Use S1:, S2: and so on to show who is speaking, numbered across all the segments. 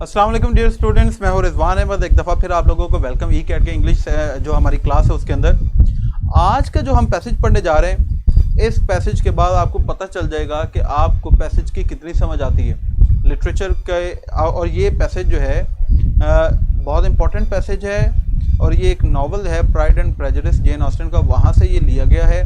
S1: अस्सलाम वालेकुम dear students, मैं हूं रिजवान अहमद। एक दफ़ा फिर आप लोगों को वेलकम ई कैट के इंग्लिश जो हमारी क्लास है उसके अंदर। आज का जो हम पैसेज पढ़ने जा रहे हैं, इस पैसेज के बाद आपको पता चल जाएगा कि आपको पैसेज की कितनी समझ आती है लिटरेचर के। और ये पैसेज जो है बहुत इंपॉर्टेंट पैसेज है और ये एक नावल है pride and prejudice Jane Austen का, वहाँ से ये लिया गया है।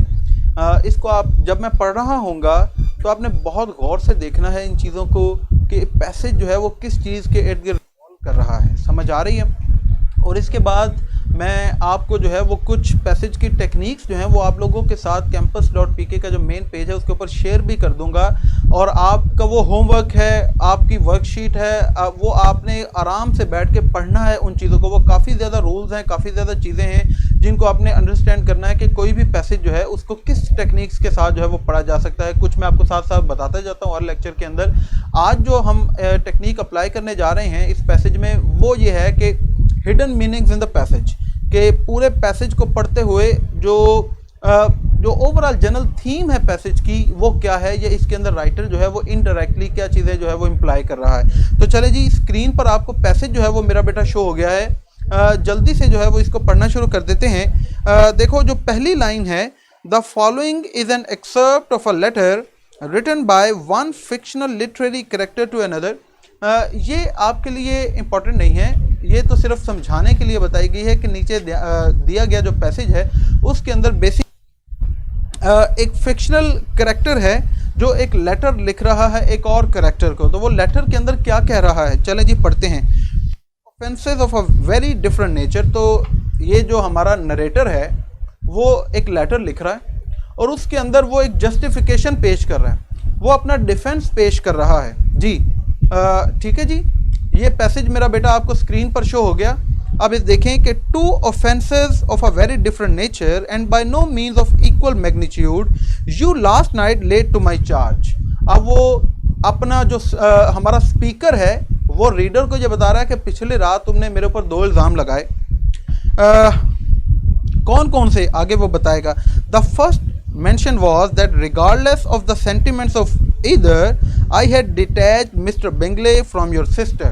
S1: इसको आप जब मैं पढ़ रहा होऊंगा तो आपने बहुत गौर से देखना है इन चीज़ों को कि पैसेज जो है वो किस चीज़ के इर्द गिर्द रिवॉल्व कर रहा है, समझ आ रही है। और इसके बाद मैं आपको जो है वो कुछ पैसेज की टेक्निक्स जो हैं वो आप लोगों के साथ campus.pk का जो मेन पेज है उसके ऊपर शेयर भी कर दूंगा। और आपका वो होमवर्क है, आपकी वर्कशीट है, वो आपने आराम से बैठ के पढ़ना है उन चीज़ों को। वो काफ़ी ज़्यादा रूल्स हैं, काफ़ी ज़्यादा चीज़ें हैं जिनको आपने अंडरस्टैंड करना है कि कोई भी पैसेज जो है उसको किस टेक्निक्स के साथ जो है वो पढ़ा जा सकता है। कुछ मैं आपको साथ साथ बताता जाता हूँ हर लेक्चर के अंदर। आज जो हम टेक्निक अप्लाई करने जा रहे हैं इस पैसेज में वो ये है कि hidden meanings in the passage, के पूरे पैसेज को पढ़ते हुए जो ओवरऑल जनरल थीम है पैसेज की वो क्या है, ये इसके अंदर राइटर जो है वो इनडायरेक्टली क्या चीज़ें जो है वो इम्प्लाई कर रहा है। तो चले जी, स्क्रीन पर आपको पैसेज जो है वो मेरा बेटा शो हो गया है। जल्दी से जो है वो इसको पढ़ना शुरू कर देते हैं। देखो जो पहली लाइन है, the following is an excerpt of a letter written by one fictional literary character to another. ये आपके लिए इम्पोर्टेंट नहीं है, ये तो सिर्फ समझाने के लिए बताई गई है कि नीचे दिया गया जो पैसेज है उसके अंदर बेसिक एक फिक्शनल कैरेक्टर है जो एक लेटर लिख रहा है एक और कैरेक्टर को। तो वो लेटर के अंदर क्या कह रहा है, चले जी पढ़ते हैं। Offences of a very different nature. तो ये जो हमारा नरेटर है वो एक लेटर लिख रहा है और उसके अंदर वो एक जस्टिफिकेशन पेश कर रहा है, वो अपना डिफेंस पेश कर रहा है जी। ठीक है जी, ये पैसेज मेरा बेटा आपको स्क्रीन पर शो हो गया। अब इस देखें कि two offences of a very different nature and by no means of equal magnitude you last night laid to my charge. अब वो अपना जो हमारा स्पीकर है वो रीडर को ये बता रहा है कि पिछली रात तुमने मेरे ऊपर 2 इल्ज़ाम लगाए। कौन कौन से, आगे वो बताएगा। The first mention was that regardless of the sentiments of either, I had detached Mr. Bingley from your sister.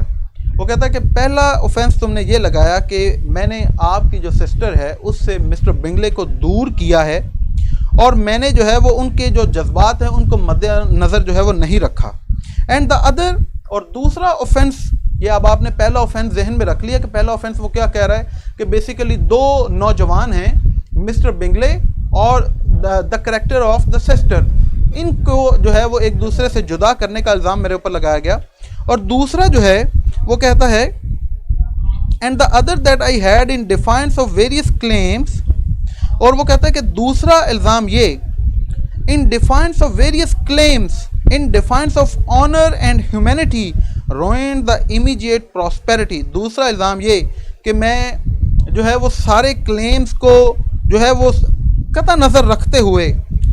S1: वो कहता है कि पहला ऑफेंस तुमने ये लगाया कि मैंने आपकी जो सिस्टर है उससे मिस्टर बिंगले को दूर किया है और मैंने जो है वो उनके जो जज्बात हैं उनको मद्देनज़र जो है वो नहीं रखा। एंड द अदर, और दूसरा ऑफेंस, ये अब आपने पहला ऑफेंस जहन में रख लिया कि पहला ऑफेंस वो क्या कह रहा है कि बेसिकली 2 नौजवान हैं, मिस्टर बिंगले और the character of the sister, इनको जो है वो एक दूसरे से जुदा करने का इल्ज़ाम मेरे ऊपर लगाया गया। और दूसरा जो है वो कहता है and the other that I had in defiance of various claims. और वो कहता है कि दूसरा इल्ज़ाम ये, in defiance of various claims in defiance of honour and humanity ruined the immediate prosperity. दूसरा इल्ज़ाम ये कि मैं जो है वो सारे क्लेम्स को जो है वो कता नज़र रखते हुए,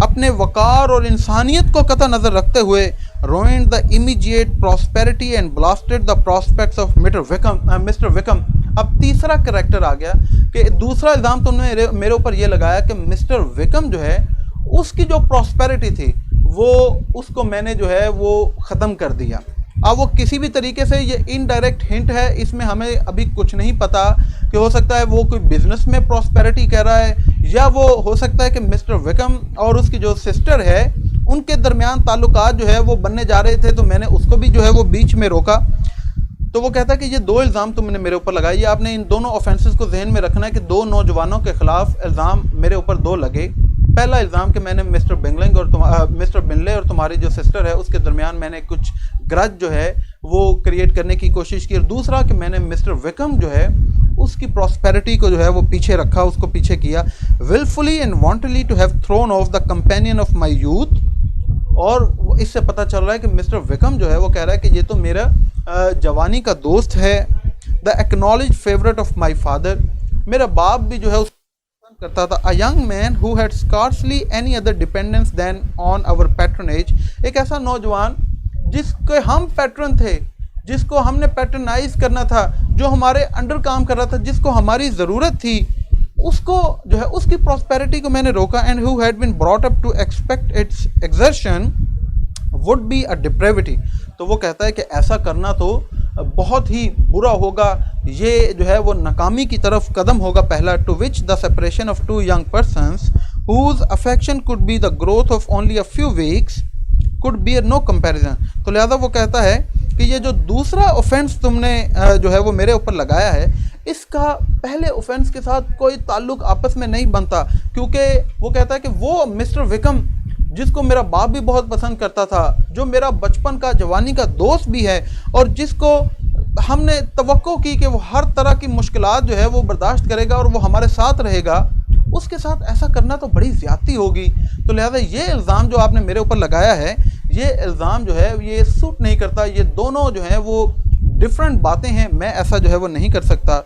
S1: अपने वक़ार और इंसानियत को कता नज़र रखते हुए, ruined the immediate prosperity and blasted the prospects of mister Wickham. अब तीसरा करेक्टर आ गया कि दूसरा इल्ज़ाम तुमने मेरे ऊपर ये लगाया कि मिस्टर विकम जो है उसकी जो प्रॉस्पेरिटी थी वो उसको मैंने जो है वो ख़त्म कर दिया। अब वो किसी भी तरीके से, ये इनडायरेक्ट हिंट है, इसमें हमें अभी कुछ नहीं पता कि हो सकता है वो कोई बिजनेस में प्रॉस्पेरिटी कह रहा है या वो हो सकता है कि मिस्टर विकम और उसकी जो सिस्टर है उनके दरमियान ताल्लुकात जो है वो बनने जा रहे थे, तो मैंने उसको भी जो है वो बीच में रोका। तो वो कहता है कि ये 2 इल्ज़ाम तुमने मेरे ऊपर लगाए। ये आपने इन दोनों ऑफेंसेस को जहन में रखना है कि 2 नौजवानों के ख़िलाफ़ इल्ज़ाम मेरे ऊपर 2 लगे। पहला इल्ज़ाम कि मैंने मिस्टर बिंगले और तुम्हारी जो सिस्टर है उसके दरमियान मैंने कुछ ग्रज जो है वो क्रिएट करने की कोशिश की। और दूसरा कि मैंने मिस्टर विकम जो है उसकी प्रॉस्पेरिटी को जो है वो पीछे रखा, उसको पीछे किया। Wilfully and wantonly to have thrown off the companion of my youth. और इससे पता चल रहा है कि मिस्टर विकम जो है वो कह रहा है कि ये तो मेरा जवानी का दोस्त है। The acknowledged favourite of my father, मेरा बाप भी जो है उसको पसंद करता था। A young man who had scarcely any other dependence than on our patronage, एक ऐसा नौजवान जिसके हम पैट्रन थे, जिसको हमने पैट्रनाइज करना था, जो हमारे अंडर काम कर रहा था, जिसको हमारी ज़रूरत थी, उसको जो है उसकी प्रॉस्पेरिटी को मैंने रोका। And who had been brought up to expect its exertion would be a depravity. तो वो कहता है कि ऐसा करना तो बहुत ही बुरा होगा, ये जो है वो नाकामी की तरफ कदम होगा पहला। To which the separation of two young persons whose affection could be the growth of only a few weeks could be no comparison. तो लिहाजा वो कहता है कि ये जो दूसरा ऑफेंस तुमने जो है वो मेरे ऊपर लगाया है, इसका पहले ऑफेंस के साथ कोई ताल्लुक आपस में नहीं बनता, क्योंकि वो कहता है कि वो मिस्टर विकम जिसको मेरा बाप भी बहुत पसंद करता था, जो मेरा बचपन का जवानी का दोस्त भी है, और जिसको हमने तवक्को की कि वो हर तरह की मुश्किलात जो है वो बर्दाश्त करेगा और वो हमारे साथ रहेगा, उसके साथ ऐसा करना तो बड़ी ज़्यादती होगी। तो लिहाजा ये इल्ज़ाम जो आपने मेरे ऊपर लगाया है, ये इल्ज़ाम जो है ये सूट नहीं करता, ये दोनों जो हैं वो डिफरेंट बातें हैं, मैं ऐसा जो है वो नहीं कर सकता।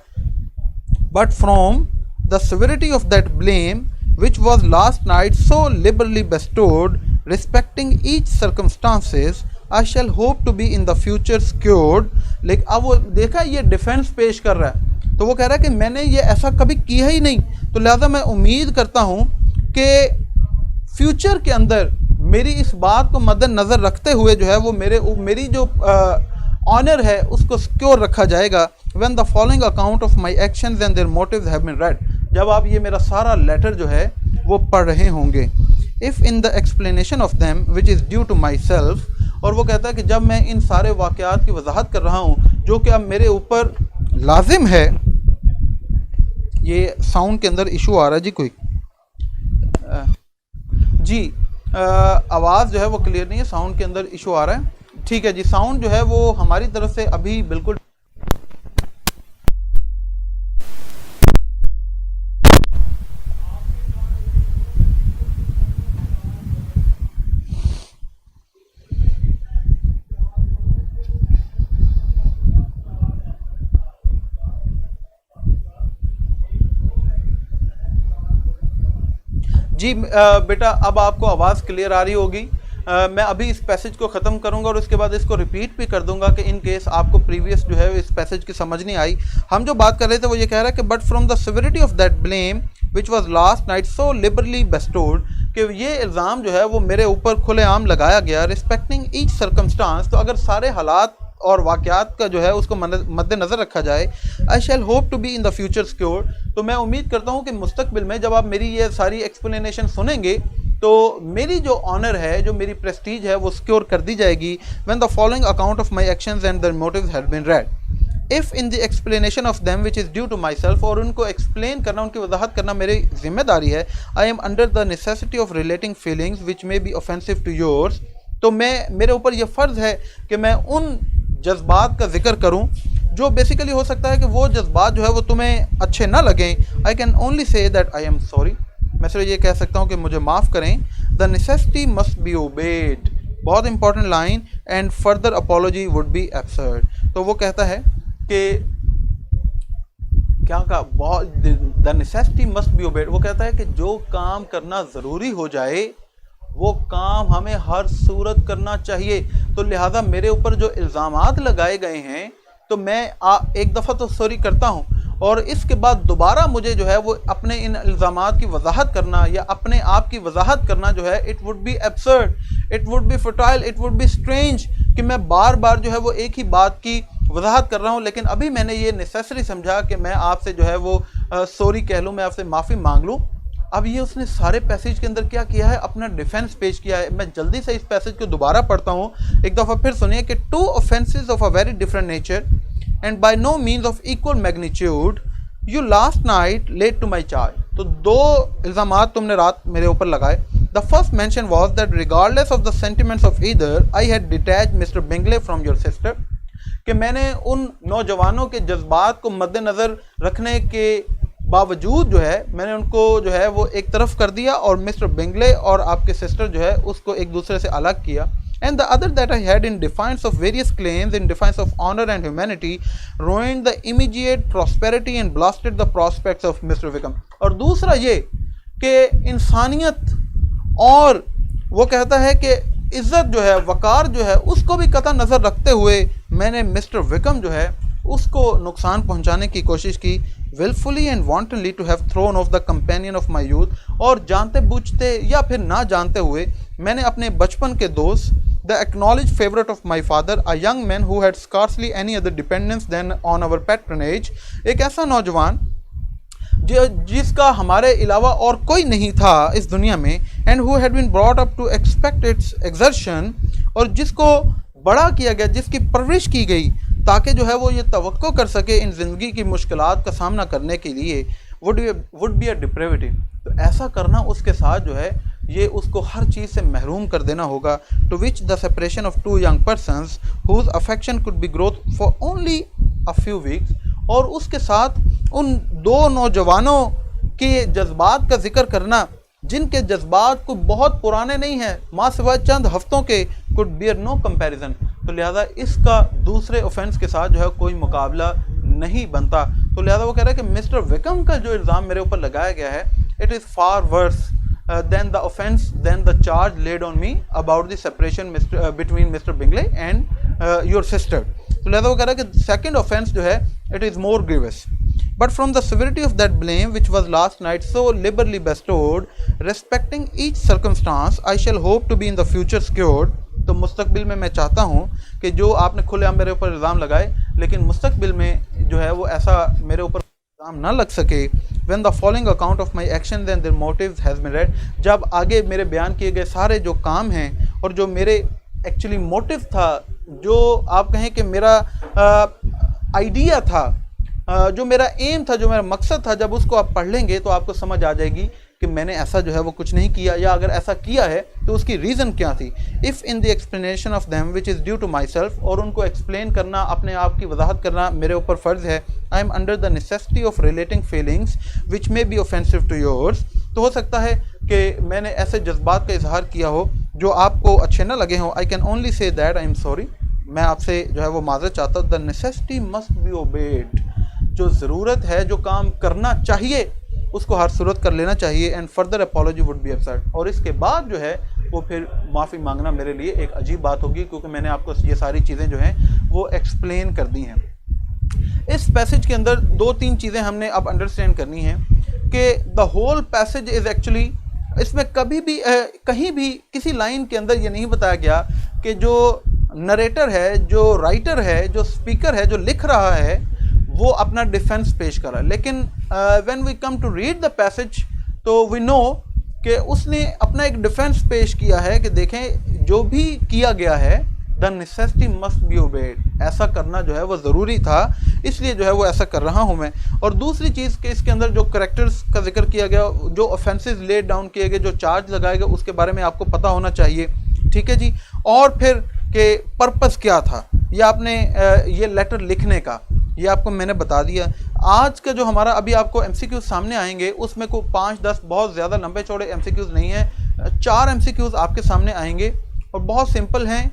S1: But from the severity of that blame which was last night so liberally bestowed respecting each circumstances, I shall hope to be in the future secured। लेकिन अब वो देखा ये डिफेंस पेश कर रहा है, तो वो कह रहा है कि मैंने ये ऐसा कभी किया ही नहीं, तो लिहाजा मैं उम्मीद करता हूँ कि फ्यूचर के अंदर मेरी इस बात को मद्देनज़र रखते हुए जो है वो मेरी जो ऑनर है उसको सिक्योर रखा जाएगा। When the following account of my actions and their motives have been read, जब आप ये मेरा सारा लेटर जो है वो पढ़ रहे होंगे। If in the explanation of them which is due to myself, और वो कहता है कि जब मैं इन सारे वाक़यात की वजाहत कर रहा हूँ जो कि अब मेरे ऊपर लाजिम है। ये साउंड के अंदर इशू आ रहा है जी कोई जी आवाज़ जो है वो क्लियर नहीं है, साउंड के अंदर इशू आ रहा है। ठीक है जी, साउंड जो है वो हमारी तरफ से अभी बिल्कुल जी बेटा अब आपको आवाज़ क्लियर आ रही होगी। मैं अभी इस पैसेज को ख़त्म करूंगा और उसके बाद इसको रिपीट भी कर दूंगा कि इन केस आपको प्रीवियस जो है इस पैसेज की समझ नहीं आई। हम जो बात कर रहे थे वो ये कह रहा है कि but from the severity of that blame which was last night so liberally bestowed, कि ये इल्ज़ाम जो है वो मेरे ऊपर खुलेआम लगाया गया रिस्पेक्टिंग ईच सर्कमस्टांस। तो अगर सारे हालात और वाक़यात का जो है उसको मद्देनज़र रखा जाए, I shall hope to be in the future secure, तो मैं उम्मीद करता हूँ कि मुस्तकबिल में जब आप मेरी ये सारी एक्सप्लेनेशन सुनेंगे तो मेरी जो ऑनर है, जो मेरी प्रेस्टीज है वो सिक्योर कर दी जाएगी। When the following account of my actions and their motives have been read, if in the explanation of them which is due to my self, और उनको एक्सप्लेन करना, उनकी वजाहत करना मेरी जिम्मेदारी है। I am under the necessity of relating feelings which may be offensive to yours, तो मेरे ऊपर यह फ़र्ज़ है कि मैं उन जज्बात का जिक्र करूं जो बेसिकली हो सकता है कि वो जज्बात जो है वो तुम्हें अच्छे ना लगें। आई can only say that I am sorry, मैं सिर्फ ये कह सकता हूँ कि मुझे माफ़ करें। The necessity must be obeyed, बहुत important line, and further apology would be absurd. तो वो कहता है कि क्या कहा, बहुत the necessity must be obeyed, वो कहता है कि जो काम करना ज़रूरी हो जाए वो काम हमें हर सूरत करना चाहिए। तो लिहाजा मेरे ऊपर जो इल्ज़ामात लगाए गए हैं तो मैं एक दफ़ा तो सॉरी करता हूँ, और इसके बाद दोबारा मुझे जो है वो अपने इन इल्ज़ामात की वजाहत करना या अपने आप की वजाहत करना जो है, it would be absurd, it would be futile, it would be strange कि मैं बार बार जो है वो एक ही बात की वजाहत कर रहा हूँ। लेकिन अभी मैंने ये नेसेसरी समझा कि मैं आपसे जो है वो सॉरी कह लूँ, मैं आपसे माफ़ी मांग लूँ। अब ये उसने सारे पैसेज के अंदर क्या किया है, अपना डिफेंस पेश किया है। मैं जल्दी से इस पैसेज को दोबारा पढ़ता हूँ, एक दफ़ा फिर सुनिए कि two offences of a very different nature and by no means of equal magnitude you last night laid to my charge. तो दो इल्ज़ामात तुमने रात मेरे ऊपर लगाए। The first mentioned was that regardless of the sentiments of either I had detach mister Bingley from your sister, कि मैंने उन नौजवानों के जज्बात को मद्देनज़र रखने के बावजूद जो है मैंने उनको जो है वो एक तरफ कर दिया और मिस्टर बिंगले और आपके सिस्टर जो है उसको एक दूसरे से अलग किया। And the other that I had in defiance of various claims in defiance of honour and humanity ruined the immediate prosperity and blasted the prospects of mister Wickham. और दूसरा ये कि इंसानियत, और वो कहता है कि इज़्ज़त जो है, वक़ार जो है, उसको भी कतई नज़र रखते हुए मैंने मिस्टर विकम जो है उसको नुकसान पहुंचाने की कोशिश की। Wilfully and wantonly to have thrown off the companion of my youth, और जानते बूझते या फिर ना जानते हुए मैंने अपने बचपन के दोस्त the acknowledged favorite of my father, a young man who had scarcely any other dependence than on our patronage, एक ऐसा नौजवान जिसका हमारे अलावा और कोई नहीं था इस दुनिया में, and who had been brought up to expect its exertion, और जिसको बड़ा किया गया, जिसकी परवरिश की गई ताकि जो है वो ये तवक्को कर सके इन ज़िंदगी की मुश्किलात का सामना करने के लिए, वुड बी अ डिप्रेविटी। तो ऐसा करना उसके साथ जो है ये उसको हर चीज़ से महरूम कर देना होगा। To which the separation of two young persons whose affection could be growth for only a few weeks, और उसके साथ उन दो नौजवानों के जज्बात का जिक्र करना जिनके जज्बात को बहुत पुराने नहीं हैं, माँ सिवाय चंद हफ्तों के, कुड बियर नो कंपैरिजन। तो लिहाजा इसका दूसरे ऑफेंस के साथ जो है कोई मुकाबला नहीं बनता। तो लिहाजा वो कह रहा है कि मिस्टर विकम का जो इल्ज़ाम मेरे ऊपर लगाया गया है, it is far worse than the offence than the charge laid on me about the separation between mister Bingley and your sister. तो लिहाजा वो कह रहा है कि सेकेंड ऑफेंस जो है it is more grievous, but from the severity of that blame which was last night so liberally bestowed, respecting each circumstance, I shall hope to be in the future secured। तो मुस्तकबिल में मैं चाहता हूँ कि जो आपने खुलेआम मेरे ऊपर इल्ज़ाम लगाए, लेकिन मुस्तकबिल में जो है वो ऐसा मेरे ऊपर इल्ज़ाम ना लग सके। When the following account of my actions and their motives has been read, जब आगे मेरे बयान किए गए सारे जो काम हैं और जो मेरे एक्चुअली मोटिव था, जो आप कहें कि मेरा आइडिया था, जो मेरा एम था, जो मेरा मकसद था, जब उसको आप पढ़ लेंगे तो आपको समझ आ जाएगी कि मैंने ऐसा जो है वो कुछ नहीं किया, या अगर ऐसा किया है तो उसकी रीज़न क्या थी। If in the explanation of them which is due to my self, और उनको एक्सप्लेन करना, अपने आप की वजाहत करना मेरे ऊपर फ़र्ज़ है। I am under the necessity of relating feelings which may be offensive to yours. तो हो सकता है कि मैंने ऐसे जज्बात का इजहार किया हो जो आपको अच्छे ना लगे हों। I can only say that I am sorry, मैं आपसे जो है वो माजरत चाहता हूँ। The necessity must be obeyed, जो ज़रूरत है, जो काम करना चाहिए उसको हर सूरत कर लेना चाहिए। And further apology would be upset, और इसके बाद जो है वो फिर माफ़ी मांगना मेरे लिए एक अजीब बात होगी, क्योंकि मैंने आपको ये सारी चीज़ें जो हैं वो एक्सप्लेन कर दी हैं। इस पैसेज के अंदर दो तीन चीज़ें हमने अब अंडरस्टैंड करनी हैं कि the whole passage is actually, इसमें कभी भी कहीं भी किसी लाइन के अंदर ये नहीं बताया गया कि जो नरेटर है, जो राइटर है, जो स्पीकर है, जो लिख रहा है, वो अपना डिफेंस पेश करा। लेकिन when we come to read the passage तो वी नो कि उसने अपना एक डिफेंस पेश किया है कि देखें जो भी किया गया है, the necessity must be obeyed, ऐसा करना जो है वो ज़रूरी था, इसलिए जो है वो ऐसा कर रहा हूँ मैं। और दूसरी चीज़ कि इसके अंदर जो करैक्टर्स का जिक्र किया गया, जो ऑफेंसेस लेड डाउन किए गए, जो चार्ज लगाए गए, उसके बारे में आपको पता होना चाहिए। ठीक है जी। और फिर कि पर्पस क्या था या आपने ये लेटर लिखने का, ये आपको मैंने बता दिया। आज का जो हमारा अभी आपको एमसीक्यूज सामने आएंगे, उसमें को 5-10 बहुत ज़्यादा लंबे चौड़े एमसीक्यूज नहीं हैं, 4 एमसीक्यूज आपके सामने आएंगे और बहुत सिंपल हैं।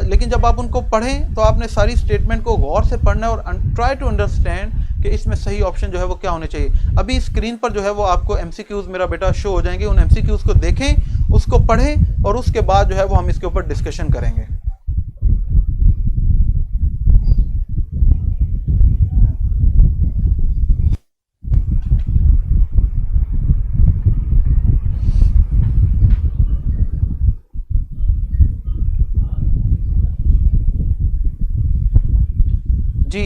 S1: लेकिन जब आप उनको पढ़ें तो आपने सारी स्टेटमेंट को गौर से पढ़ना है और ट्राई टू अंडरस्टैंड कि इसमें सही ऑप्शन जो है वो क्या होने चाहिए। अभी स्क्रीन पर जो है वो आपको एमसीक्यूज मेरा बेटा शो हो जाएंगे, उन एमसीक्यूज को देखें, उसको पढ़ें और उसके बाद जो है वो हम इसके ऊपर डिस्कशन करेंगे। जी